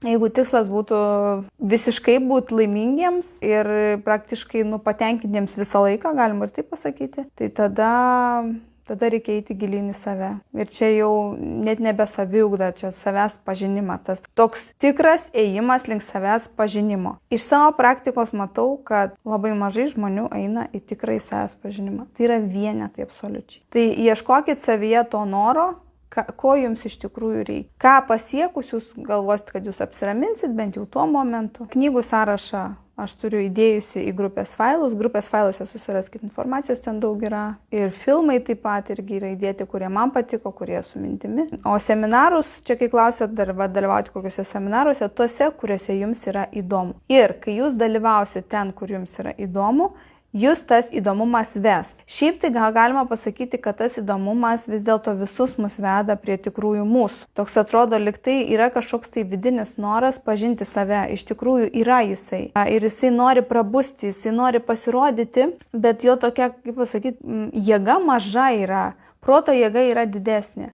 Jeigu tikslas būtų visiškai būti laimingiems ir praktiškai patenkintiems visą laiką, galima ir taip pasakyti, tai tada reikia eiti gilyn į save. Ir čia jau net nebe saviugda, čia savęs pažinimas, tas toks tikras ėjimas link savęs pažinimo. Iš savo praktikos matau, kad labai mažai žmonių eina į tikrąjį savęs pažinimą. Tai yra vienetai absoliučiai. Tai ieškokit savyje to noro, ko jums iš tikrųjų reikia. Ką pasiekus jūs galvosit, kad jūs apsiraminsit bent jau tuo momentu. Knygų sąrašą aš turiu įdėjusi į grupės failus. Grupės failuose susiraskit informacijos, ten daug yra. Ir filmai taip pat irgi yra įdėti, kurie man patiko, kurie su mintimi. O seminarus, čia kai klausėt dalyvauti kokiuose seminaruose, tuose, kuriuose jums yra įdomu. Ir kai jūs dalyvausit ten, kur jums yra įdomu, jūs tas įdomumas ves. Šiaip tai gal galima pasakyti, kad tas įdomumas vis dėlto visus mus veda prie tikrųjų mūsų. Toks atrodo, lyg tai yra kažkoks tai vidinis noras pažinti save. Iš tikrųjų yra jisai. Ir jisai nori prabusti, jisai nori pasirodyti, bet jo tokia, kaip pasakyti, jėga maža yra. Proto jėga yra didesnė.